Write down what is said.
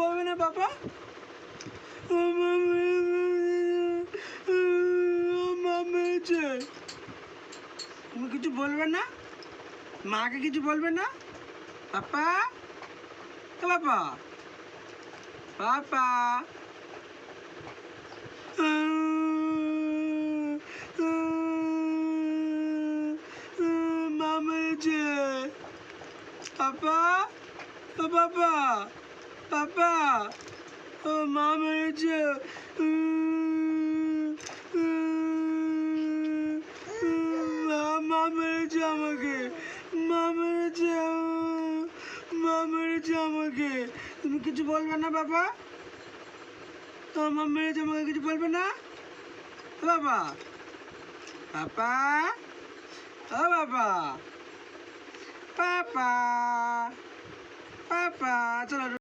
বলবে না বাবা? মা মেরেছে। তুমি কিছু বলবে না? মাকে কিছু বলবে না? পাপা, বাবা, পাপা, মা মেরেছে। পাপা, পাপা, পাপা, ও মা মেরেছে। মা মেরেছে আমাকে, মা মেরেছে, মা মেরেছে আমাকে। তুমি কিছু বলবে না বাবা? তো মা মেরেছে আমাকে, কিছু বলবে না বাবা? পাপা, ও বাবা, পাপা, পাপা, চলো।